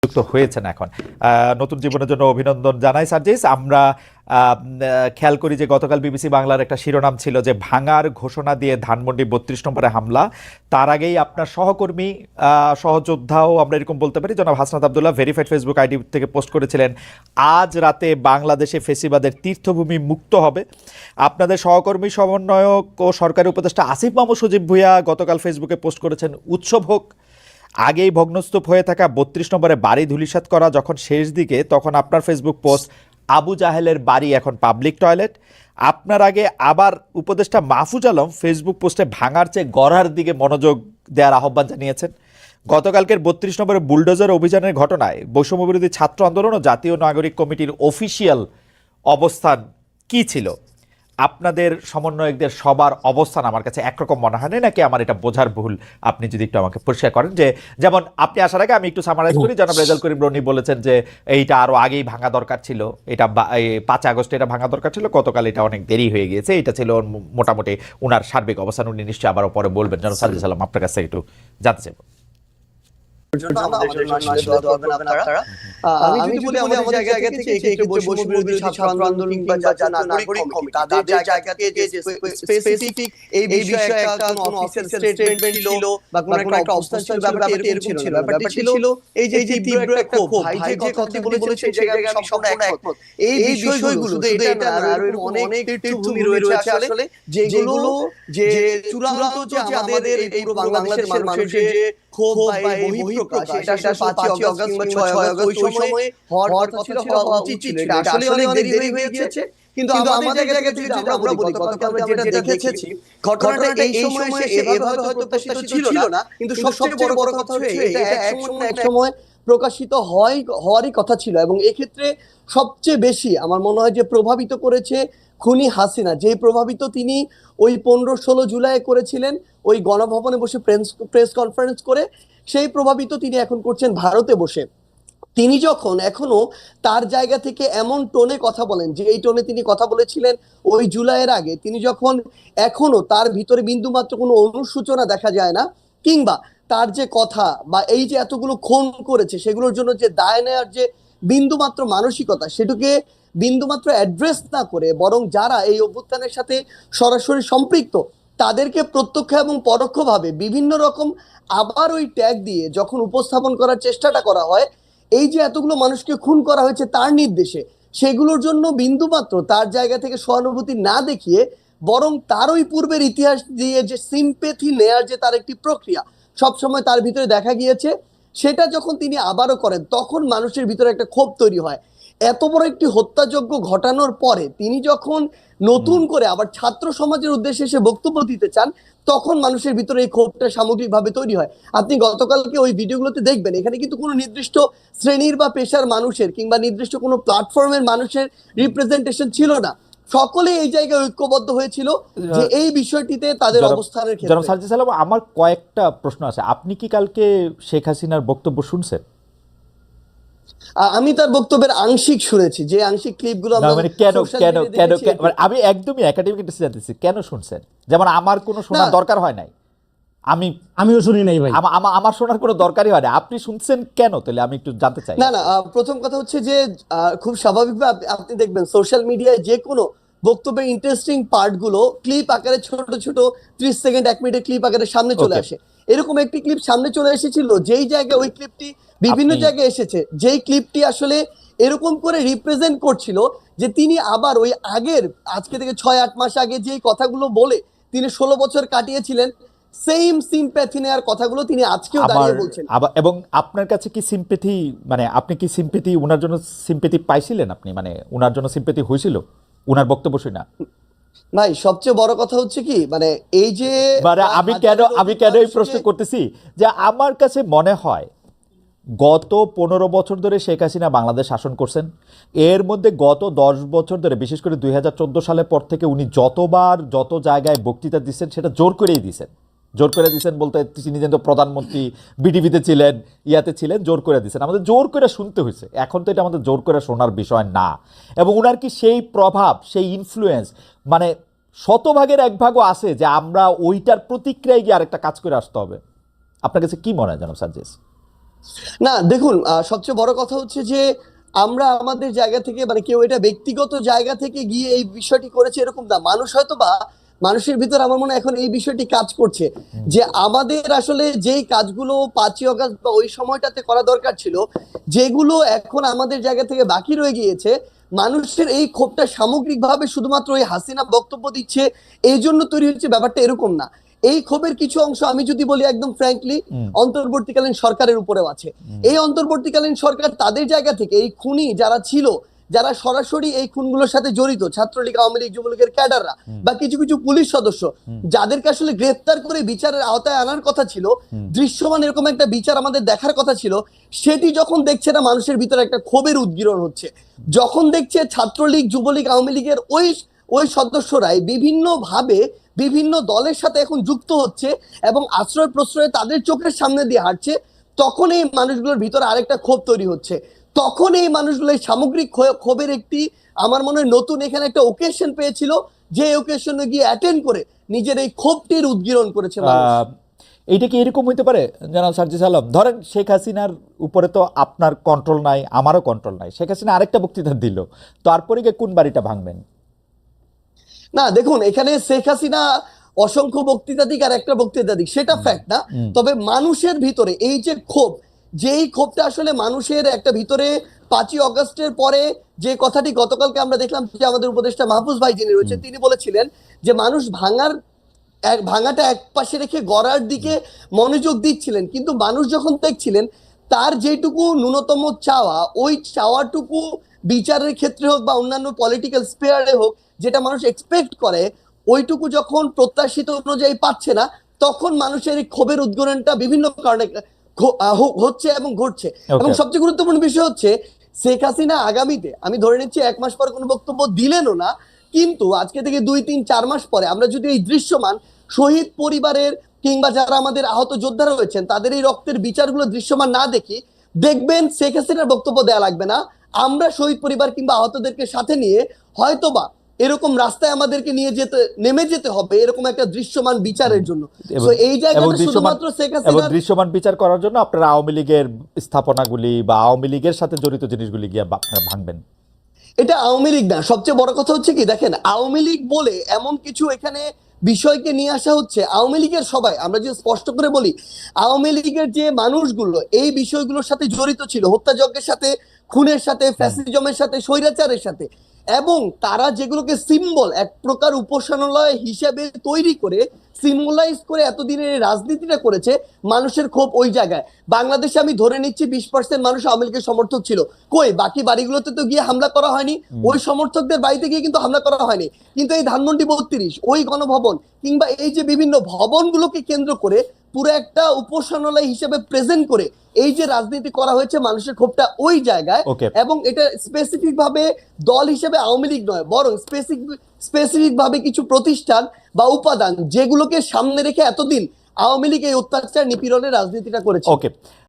যুক্ত হয়েছেন এখন নতুন জীবনের জন্য অভিনন্দন জানাই সার্জিস। আমরা খেয়াল করি যে গতকাল বিবিসি বাংলার একটা শিরোনাম ছিল যে ভাঙার ঘোষণা দিয়ে ধানমন্ডি ৩২ নম্বরে হামলা। তার আগেই আপনার সহকর্মী সহযোদ্ধাও আমরা এরকম বলতে পারি জনাব Hasnat Abdullah verified Facebook ID থেকে পোস্ট করেছিলেন আজ রাতে বাংলাদেশে ফেসিবাদের তীর্থভূমি মুক্ত হবে। আপনাদের সহকর্মী সমন্বয়ক ও সরকারি উপদেষ্টা আসিফ মাহমুদ সজীব ভুঁইয়া গতকাল ফেসবুকে পোস্ট করেছেন উৎসব হোক। আগেই ভগ্নস্তূপ হয়ে থাকা ৩২ নম্বরে বাড়ি ধূলিসাৎ করা যখন শেষ দিকে, তখন আপনার ফেসবুক পোস্ট আবু জাহেলের বাড়ি এখন পাবলিক টয়লেট। আপনার আগে আবার উপদেষ্টা মাহফুজ আলম ফেসবুক পোস্টে ভাঙার চেয়ে গড়ার দিকে মনোযোগ দেওয়ার আহ্বান জানিয়েছেন। গতকালকের ৩২ নম্বরে বুলডোজার অভিযানের ঘটনায় বৈষম্যবিরোধী ছাত্র আন্দোলন ও জাতীয় নাগরিক কমিটির অফিসিয়াল অবস্থান কি ছিল? আপনাদের সমন্বয়কদের সবার অবস্থান আমার কাছে একরকম মনে হয় না, নাকি আমার এটা বোঝার ভুল? আপনি যদি একটু আমাকে পরিষ্কার করেন। যে যেমন আপনি আসার আগে আমি একটু সামারাইজ করি, জনাব রেজাল করিম রনি বলেছেন যে এইটা আরো আগেই ভাঙা দরকার ছিল, এটা ৫ আগস্টে এটা ভাঙা দরকার ছিল, গতকাল এটা অনেক দেরি হয়ে গিয়েছে। এটা ছিল মোটামুটি ওনার সার্বিক অবস্থান। উনি নিশ্চয়ই আবারও পরে বলবেন। জনাব সার্জিস আলম, আপনার কাছে একটু জানতে চাইব। আমি যদি বলি আমাদের জায়গা থেকে এই ক্ষেত্রে বৈষম্যবিরোধী ছাত্র আন্দোলন বা জাতীয় নাগরিক কমিটি তাদের জায়গা থেকে যে স্পেসিফিক এই বিষয়ে একটা কোনো অফিসিয়াল স্টেটমেন্ট ছিল বা কোনো একটা অবস্থান ছিল, ব্যাপারটা এরকম ছিল না। ব্যাপারটি ছিল এই যে তীব্র একটা ক্ষোভ, ভাই যে কথা বলেছে সেই জায়গায় আমি সম্পূর্ণ একমত। এই বিষয়গুলো শুধু এটা না, আর এরকম অনেক তীর্থভূমি রয়েছে আসলে, যেগুলো যে চূড়ান্ত যে আমাদের এই পুরো বাংলাদেশের মানুষের যে ক্ষোভ বা এই বহিঃপ্রকাশ, এটা আসলে ৫ই আগস্ট কিংবা ৬ই আগস্ট ওই সময়ে হওয়ার কথা ছিল, হওয়া উচিত ছিল। এটা আসলে অনেক দেরি হয়ে গিয়েছে। কিন্তু আমাদের জায়গা থেকে যদি আমরা বলি, গতকাল আমরা যেটা দেখেছি, ঘটনাটা এই সময় এভাবে হয়তো প্রত্যাশিত ছিল না, কিন্তু সবচেয়ে বড় কথা হচ্ছে এটা এক সময় প্রকাশিত হওয়ারই কথা ছিল। এবং এক্ষেত্রে সবচেয়ে বেশি আমার মনে হয় যে প্রভাবিত করেছে খুনি হাসিনা। যেই প্রভাবিত তিনি ওই ১৫-১৬ জুলাই করেছিলেন ওই গণভবনে বসে প্রেস কনফারেন্স করে, সেই প্রভাবিত তিনি এখন করছেন ভারতে বসে। তিনি যখন এখনো তার জায়গা থেকে এমন টোনে কথা বলেন যে এই টোনে তিনি কথা বলেছিলেন ওই জুলাইয়ের আগে, তিনি যখন এখনো তার ভিতরে বিন্দুমাত্র কোনো অনুসূচনা দেখা যায় না, কিংবা তার যে কথা বা এই যে এতগুলো খুন করেছে সেগুলোর জন্য যে দায় নেওয়ার যে বিন্দুমাত্র মানসিকতা, সেটাকে বিন্দুমাত্র অ্যাড্রেস না করে বরং যারা এই অভ্যুত্থানের সাথে সরাসরি সম্পৃক্ত তাদেরকে প্রত্যক্ষ এবং পরোক্ষভাবে বিভিন্ন রকম আবার ওই ট্যাগ দিয়ে যখন উপস্থাপন করার চেষ্টাটা করা হয়, এই যে এতগুলো মানুষকে খুন করা হয়েছে তার নির্দেশে, সেগুলোর জন্য বিন্দুমাত্র তার জায়গা থেকে সহানুভূতি না দেখিয়ে বরং তার ওই পূর্বের ইতিহাস দিয়ে যে সিম্পেথি নেয়ার যে তার একটি প্রক্রিয়া সবসময় তার ভিতরে দেখা গিয়েছে, সেটা যখন তিনি আবারও করেন তখন মানুষের ভিতরে একটা ক্ষোভ তৈরি হয়। এত বড় একটি হত্যাযজ্ঞ ঘটানোর পরে তিনি যখন নতুন করে আবার ছাত্র সমাজের উদ্দেশ্যে এসে বক্তব্য দিতে চান, তখন মানুষের ভিতরে এই ক্ষোভটা সামগ্রিকভাবে তৈরি হয়। আপনি গতকালকে ওই ভিডিওগুলোতে দেখবেন, এখানে কিন্তু কোনো নির্দিষ্ট শ্রেণীর বা পেশার মানুষের কিংবা নির্দিষ্ট কোনো প্ল্যাটফর্মের মানুষের রিপ্রেজেন্টেশন ছিল না। সকলে এই জায়গায় ঐক্যবদ্ধ হয়েছিল যে এই বিষয়টিতে তাদের অবস্থানের ক্ষেত্রে। জনাব সার্জিস আলম, আমার কয়েকটা প্রশ্ন আছে। আপনি কি কালকে শেখ হাসিনার বক্তব্য শুনছেন? আমি তার বক্তব্যের আংশিক শুনেছি, যে আংশিক ক্লিপগুলো মানে কেন কেন কেন আমি একদমই একাডেমিক একটা জানতেছি, কেন শুনছেন? যেমন আমার কোনো শোনার দরকার হয় নাই, আমিও শুনি নাই ভাই, আমার শোনার কোনো দরকারই হয় না। আপনি শুনছেন কেন তাহলে আমি একটু জানতে চাই। না, প্রথম কথা হচ্ছে যে খুব স্বাভাবিকভাবে আপনি দেখবেন সোশ্যাল মিডিয়ায় যে কোনো বক্তব্যের ইন্টারেস্টিং পার্টগুলো ক্লিপ আকারে ছোট ছোট 30 সেকেন্ড 1 মিনিটের ক্লিপ আকারে সামনে চলে আসে। এরকম একটি ক্লিপ সামনে চলে এসেছিল, যেই জায়গায় ওই ক্লিপটি বিভিন্ন জায়গায় এসেছে, যেই ক্লিপটি আসলে এরকম করে রিপ্রেজেন্ট করছিল যে তিনি আবার ওই আগের আজকে থেকে 6-8 মাস আগে যেই কথাগুলো বলে তিনি 16 বছর কাটিয়েছিলেন, সেম সিম্প্যাথি নেওয়ার কথাগুলো তিনি আজকেও দাঁড়িয়ে বলছেন। এবং আপনার কাছে কি সিম্প্যাথি, মানে আপনি কি সিম্প্যাথি ওনার জন্য সিম্প্যাথি পাইছিলেন? আপনি মানে ওনার জন্য সিম্প্যাথি হয়েছিল ওনার বক্তব্য শুনে? ভাই সবচেয়ে বড় কথা হচ্ছে কি, মানে এই যে মানে আমি কেন এই প্রশ্ন করতেছি, যে আমার কাছে মনে হয় গত 15 বছর ধরে শেখ হাসিনা বাংলাদেশ শাসন করছেন। এর মধ্যে গত 10 বছর ধরে, বিশেষ করে 2014 সালের পর থেকে উনি যতবার যত জায়গায় বক্তৃতা দিচ্ছেন সেটা জোর করেই দিচ্ছেন। জোর করে দিচ্ছেন বলতে তিনি যেন প্রধানমন্ত্রী বিটিভিতে ছিলেন, ইয়াতে ছিলেন, জোর করে দিচ্ছেন, আমাদের জোর করে শুনতে হয়েছে। এখন তো এটা আমাদের জোর করে শোনার বিষয় না। এবং উনার কি সেই প্রভাব, সেই ইনফ্লুয়েন্স মানে 100 ভাগের 1 ভাগও আছে যে আমরা ওইটার প্রতিক্রিয়ায় গিয়ে আরেকটা কাজ করে আসতে হবে? আপনার কাছে কি মনে হয় জনাব সার্জিস? না দেখুন, সবচেয়ে বড় কথা হচ্ছে যে আমরা আমাদের জায়গা থেকে, মানে কেউ এটা ব্যক্তিগত জায়গা থেকে গিয়ে এই বিষয়টি করেছে এরকম না। মানুষ হয়তো বা মানুষের ভিতর আমার মনে হয় এখন এই বিষয়টি কাজ করছে যে আমাদের আসলে যেই কাজগুলো 5ই অগস্ট বা ওই সময়টাতে করা দরকার ছিল, যেগুলো এখন আমাদের জায়গা থেকে বাকি রয়ে গিয়েছে, মানুষের এই ক্ষোভটা সামগ্রিকভাবে শুধুমাত্র ওই হাসিনা বক্তব্য দিচ্ছে এই জন্য তৈরি হচ্ছে, ব্যাপারটা এরকম না। এই ক্ষোভের কিছু অংশ আমি যদি বলি একদম ফ্র্যাঙ্কলি, অন্তর্বর্তীকালীন সরকারের উপরেও আছে। এই অন্তর্বর্তীকালীন সরকার তাদের জায়গা থেকে এই খুনি যারা ছিল, যারা সরাসরি এই খুনগুলোর সাথে জড়িত, ছাত্রলীগ, আওয়ামী লীগ, যুবলীগের ক্যাডাররা বা কিছু কিছু পুলিশ সদস্য, যাদেরকে আসলে গ্রেফতার করে বিচারের আওতায় আনার কথা ছিল, দৃশ্যমান এরকম একটা বিচার আমাদের দেখার কথা ছিল, সেটি যখন দেখছে না মানুষের ভিতরে একটা ক্ষোভের উদ্গীরণ হচ্ছে। যখন দেখছে ছাত্রলীগ, যুবলীগ, আওয়ামী লীগের ওই ওই সদস্যরাই বিভিন্নভাবে বিভিন্ন দলের সাথে এখন যুক্ত হচ্ছে এবং আশ্রয় প্রশ্রয়ে তাদের চোখের সামনে দিয়ে হাঁটছে, তখন এই মানুষগুলোর ভিতরে আরেকটা ক্ষোভ তৈরি হচ্ছে। তখন এই মানুষগুলো এই সামগ্রিক ক্ষোভের একটি, আমার মনে হয় নতুন এখানে একটা ওকেশন পেয়েছিল, যে ওকেশনে গিয়ে অ্যাটেন্ড করে নিজের এই ক্ষোভটির উদ্গীরণ করেছে মানুষ। এইটা কি এরকম হইতে পারে জনাব সার্জিস আলম? ধরেন শেখ হাসিনার উপরে তো আপনার কন্ট্রোল নাই, আমারও কন্ট্রোল নাই। শেখ হাসিনা আরেকটা বক্তৃতা দিল, তারপরে গিয়ে কোন বাড়িটা ভাঙবেন? না দেখুন, এখানে শেখ হাসিনা অসংখ্য বক্তৃতা দিক আর একটা বক্তৃতা দিক, সেটা ফ্যাক্ট না। তবে মানুষের ভিতরে এই যে ক্ষোভ, যেই ক্ষোভটা আসলে মানুষের একটা ভিতরে 5ই অগস্টের পরে, যে কথাটি গতকালকে আমরা দেখলাম যে আমাদের উপদেষ্টা মাহফুজ ভাই যিনি রয়েছেন তিনি বলেছিলেন যে মানুষ ভাঙাটা এক পাশে রেখে গড়ার দিকে মনোযোগ দিচ্ছিলেন, কিন্তু মানুষ যখন দেখছিলেন তার যেটুকু ন্যূনতম চাওয়া, ওই চাওয়াটুকু বিচারের ক্ষেত্রে হোক বা অন্যান্য পলিটিক্যাল স্পেয়ারে হোক, যেটা মানুষ এক্সপেক্ট করে, ওইটুকু যখন প্রত্যাশিত অনুযায়ী পাচ্ছে না, তখন মানুষের এই ক্ষোভের উদ্গীরণটা বিভিন্ন কারণে হচ্ছে এবং ঘটছে। এবং সবচেয়ে গুরুত্বপূর্ণ বিষয় হচ্ছে শেখ হাসিনা আগামীতে, আমি ধরে নিচ্ছি 1 মাস পর কোনো বক্তব্য দিলেনও না, কিন্তু আজকে থেকে 2, 3, 4 মাস পরে আমরা যদি এই দৃশ্যমান শহীদ পরিবারের কিংবা যারা আমাদের আহত যোদ্ধারা রয়েছেন তাদের এই রক্তের বিচারগুলো দৃশ্যমান না দেখি, দেখবেন শেখ হাসিনার বক্তব্য দেয়া লাগবে না, আমরা শহীদ পরিবার কিংবা আহতদেরকে সাথে নিয়ে হয়তোবা এরকম রাস্তায় আমাদেরকে নিয়ে নেমে যেতে হবে এরকম একটা দৃশ্যমান বিচারের জন্য। তো এই জায়গাটা শুধুমাত্র শেখ হাসিনা দৃশ্যমান বিচার করার জন্য আপনারা আওয়ামী লীগের স্থাপনাগুলি বা আওয়ামী লীগের সাথে জড়িত জিনিসগুলি গিয়ে আপনারা ভাঙবেন। এটা আওয়ামী লীগ না। সবচেয়ে বড় কথা হচ্ছে কি, দেখেন আওয়ামী লীগ বলে এমন কিছু এখানে বিষয়কে নিয়ে আসা হচ্ছে, আওয়ামী লীগের সবাই, আমরা যে স্পষ্ট করে বলি, আওয়ামী লীগের যে মানুষগুলো এই বিষয়গুলোর সাথে জড়িত ছিল, হত্যাযজ্ঞের সাথে, খুনের সাথে, ফ্যাসিজমের সাথে, স্বৈরাচারের সাথে, এবং তারা যেগুলোকে সিম্বল, এক প্রকার উপাসনালয় হিসেবে তৈরি করে সিম্বলাইজ করে এতদিনের রাজনীতিটা করেছে, মানুষের ক্ষোভ ওই জায়গায়। বাংলাদেশে আমি ধরে নিচ্ছি 20% মানুষ আওয়ামী লীগের সমর্থক ছিল, কই বাকি বাড়িগুলোতে তো গিয়ে হামলা করা হয়নি, ওই সমর্থকদের বাড়িতে গিয়ে কিন্তু হামলা করা হয়নি, কিন্তু এই ধানমন্ডি 32, ওই গণভবন কিংবা এই যে বিভিন্ন ভবনগুলোকে কেন্দ্র করে পুরো একটা উপাসনালয় হিসেবে প্রেজেন্ট করে এই যে রাজনীতি করা হয়েছে, মানুষের ক্ষোভটা ওই জায়গায়। এবং এটা স্পেসিফিক ভাবে দল হিসেবে আওয়ামী লীগ নয়, বরং স্পেসিফিক ভাবে কিছু প্রতিষ্ঠান বা উপাদান যেগুলোকে সামনে রেখে এতদিন আওয়ামী লীগ এই অত্যাচার নিপীড়নের রাজনীতিটা করেছে। ওকে।